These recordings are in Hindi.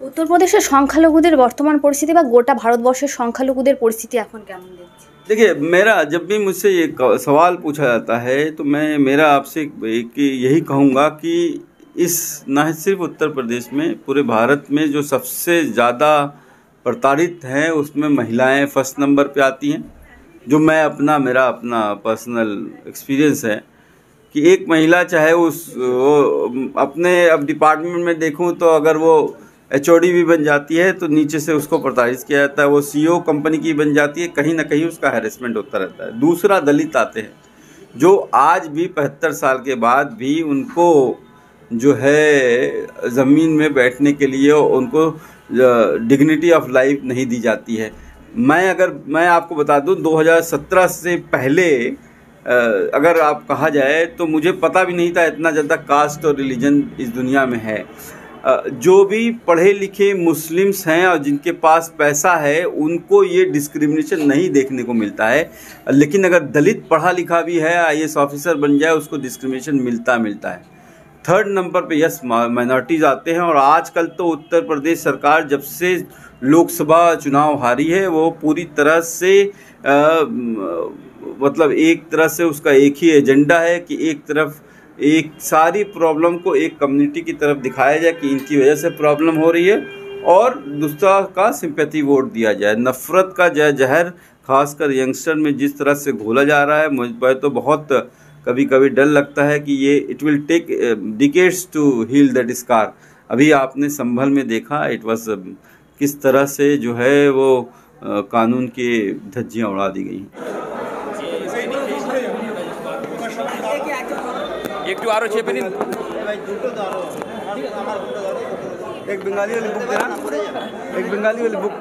उत्तरप्रदेशेर संख्यालघुदेर वर्तमान परिस्थिति बा गोटा भारतवर्षेर संख्यालघुदेर परिस्थिति एखन केमन देखछेन? देखिए, मेरा जब भी मुझसे ये सवाल पूछा जाता है तो मैं मेरा आपसे यही कहूँगा कि इस न सिर्फ उत्तर प्रदेश में, पूरे भारत में जो सबसे ज़्यादा प्रताड़ित हैं उसमें महिलाएं फर्स्ट नंबर पे आती हैं। जो मेरा अपना पर्सनल एक्सपीरियंस है कि एक महिला चाहे वो अपने अब डिपार्टमेंट में देखूं तो अगर वो HOD भी बन जाती है तो नीचे से उसको प्रताड़ित किया जाता है। वो CEO कंपनी की बन जाती है, कहीं ना कहीं उसका हैरेसमेंट होता रहता है। दूसरा, दलित आते हैं जो आज भी 75 साल के बाद भी उनको जो है ज़मीन में बैठने के लिए उनको डिग्निटी ऑफ लाइफ नहीं दी जाती है। मैं आपको बता दूं 2017 से पहले अगर आप कहा जाए तो मुझे पता भी नहीं था इतना ज़्यादा कास्ट और रिलीजन इस दुनिया में है। जो भी पढ़े लिखे मुस्लिम्स हैं और जिनके पास पैसा है उनको ये डिस्क्रिमिनेशन नहीं देखने को मिलता है, लेकिन अगर दलित पढ़ा लिखा भी है, IAS ऑफिसर बन जाए, उसको डिस्क्रिमिनेशन मिलता है। थर्ड नंबर पे यस माइनॉरिटीज़ आते हैं। और आजकल तो उत्तर प्रदेश सरकार जब से लोकसभा चुनाव हारी है वो पूरी तरह से मतलब एक तरह से उसका एक ही एजेंडा है कि एक तरफ एक सारी प्रॉब्लम को एक कम्युनिटी की तरफ दिखाया जाए कि इनकी वजह से प्रॉब्लम हो रही है, और दूसरा का सिंपैथी वोट दिया जाए। नफ़रत का जहर खासकर यंगस्टर में जिस तरह से घोला जा रहा है, मुझ पर तो बहुत कभी कभी डर लगता है कि ये it will take decades to heal that scar. अभी आपने संभल में देखा इट वाज किस तरह से जो है वो कानून की धज्जियाँ उड़ा दी गई। একটু আরো চেপে নিন। एक बंगाली वाली बुक देना, एक बंगाली वाली बुक।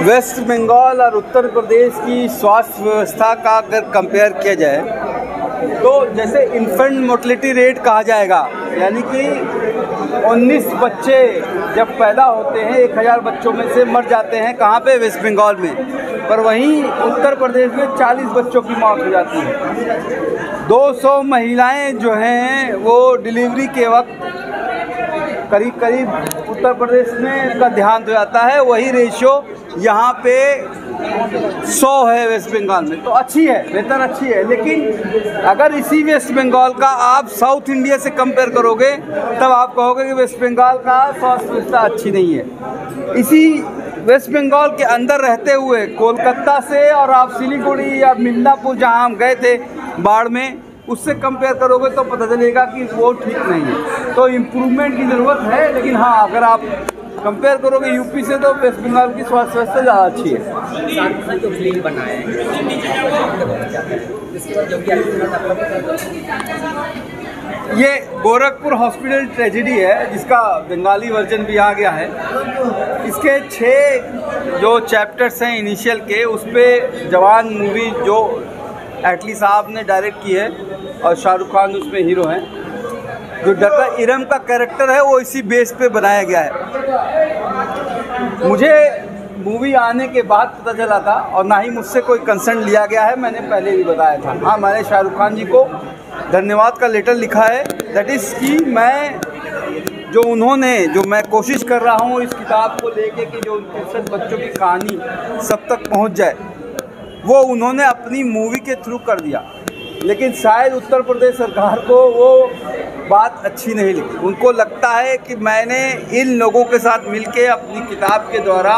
वेस्ट बंगाल और उत्तर प्रदेश की स्वास्थ्य व्यवस्था का अगर कंपेयर किया जाए तो जैसे इन्फेंट मोर्टलिटी रेट कहा जाएगा, यानी कि 19 बच्चे जब पैदा होते हैं 1000 बच्चों में से मर जाते हैं। कहाँ पे? वेस्ट बंगाल में। पर वहीं उत्तर प्रदेश में 40 बच्चों की मौत हो जाती है। 200 महिलाएं जो हैं वो डिलीवरी के वक्त करीब उत्तर प्रदेश में का देहांत हो जाता है। वही रेशियो यहाँ पे 100 है वेस्ट बंगाल में। तो अच्छी है, बेहतर अच्छी है, लेकिन अगर इसी वेस्ट बंगाल का आप साउथ इंडिया से कंपेयर करोगे तब आप कहोगे कि वेस्ट बंगाल का स्वास्थ्य व्यवस्था अच्छी नहीं है। इसी वेस्ट बंगाल के अंदर रहते हुए कोलकाता से और आप सिलीगुड़ी या मिदनापुर जहाँ हम गए थे बाढ़ में, उससे कंपेयर करोगे तो पता चलेगा कि वो ठीक नहीं है। तो इम्प्रूवमेंट की ज़रूरत है, लेकिन हाँ अगर आप कंपेयर करोगे यूपी से तो वेस्ट बंगाल की स्वास्थ्य व्यवस्था ज़्यादा अच्छी है। जो फिल्म बना है ये गोरखपुर हॉस्पिटल ट्रेजेडी है, जिसका बंगाली वर्जन भी आ गया है। इसके 6 जो चैप्टर्स हैं इनिशियल के, उस पर जवान मूवी जो एटली साहब ने डायरेक्ट की है और शाहरुख खान उसमें हीरो हैं। जो डॉक्टर इरम का कैरेक्टर है वो इसी बेस पे बनाया गया है। मुझे मूवी आने के बाद पता चला था और ना ही मुझसे कोई कंसर्न लिया गया है, मैंने पहले भी बताया था। हाँ, मैंने शाहरुख खान जी को धन्यवाद का लेटर लिखा है, दैट इज़ कि जो मैं कोशिश कर रहा हूँ इस किताब को लेके कि जो 63 बच्चों की कहानी सब तक पहुँच जाए, वो उन्होंने अपनी मूवी के थ्रू कर दिया। लेकिन शायद उत्तर प्रदेश सरकार को वो बात अच्छी नहीं लगी। उनको लगता है कि मैंने इन लोगों के साथ मिलके अपनी किताब के द्वारा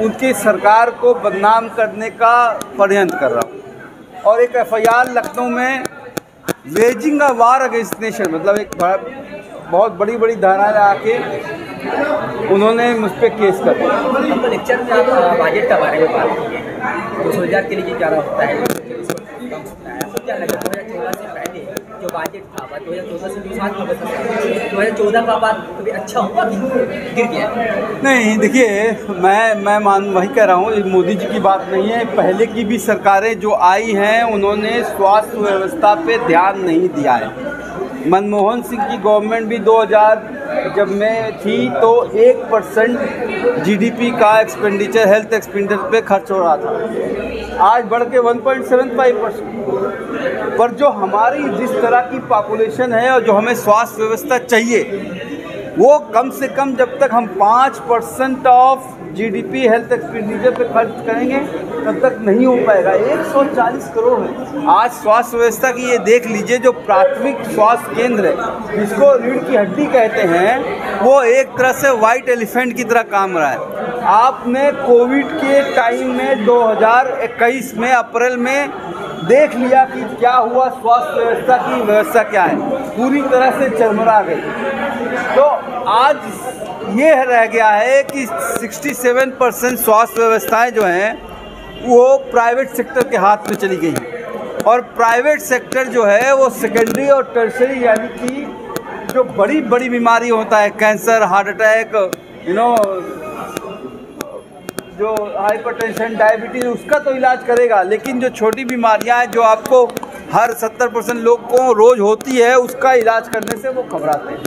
उनकी सरकार को बदनाम करने का षड्यंत्र कर रहा हूँ। और एक FIR लखनऊ में वेजिंग अ वार अगेंस्ट नेशन, मतलब एक बहुत बड़ी धाराएं आके उन्होंने मुझ पर केस कर दिया। आपका लेक्चर में आप बजट के बारे में बात की है, 2000 के लिए क्या होता है, क्या लगा 2014 से पहले जो बजट था 2014 से 2014 का बाद कभी अच्छा हुआ कि गिर गया? नहीं, देखिए मैं वही कह रहा हूँ, मोदी जी की बात नहीं है। पहले की भी सरकारें जो आई हैं उन्होंने स्वास्थ्य व्यवस्था पे ध्यान नहीं दिया है। मनमोहन सिंह की गवर्नमेंट भी जब मैं थी तो 1% जीडीपी का एक्सपेंडिचर हेल्थ एक्सपेंडिचर पे खर्च हो रहा था, आज बढ़ के 1.75%। पर जो हमारी जिस तरह की पॉपुलेशन है और जो हमें स्वास्थ्य व्यवस्था चाहिए, वो कम से कम जब तक हम 5% ऑफ जीडीपी हेल्थ एक्सपेंडिचर पे खर्च करेंगे तब तक नहीं हो पाएगा। 140 करोड़ है आज स्वास्थ्य व्यवस्था की। ये देख लीजिए, जो प्राथमिक स्वास्थ्य केंद्र है जिसको रीढ़ की हड्डी कहते हैं, वो एक तरह से वाइट एलिफेंट की तरह काम रहा है। आपने कोविड के टाइम में 2021 में अप्रैल में देख लिया कि क्या हुआ, स्वास्थ्य व्यवस्था की व्यवस्था क्या है, पूरी तरह से चरमरा गई। तो आज ये रह गया है कि 67% स्वास्थ्य व्यवस्थाएं जो हैं वो प्राइवेट सेक्टर के हाथ में चली गई हैं, और प्राइवेट सेक्टर जो है वो सेकेंडरी और टर्शरी यानी कि जो बड़ी बड़ी बीमारी होता है, कैंसर, हार्ट अटैक, जो हाइपरटेंशन, डायबिटीज़, उसका तो इलाज करेगा, लेकिन जो छोटी बीमारियां हैं जो आपको हर 70% लोग को रोज़ होती है, उसका इलाज करने से वो घबराते हैं।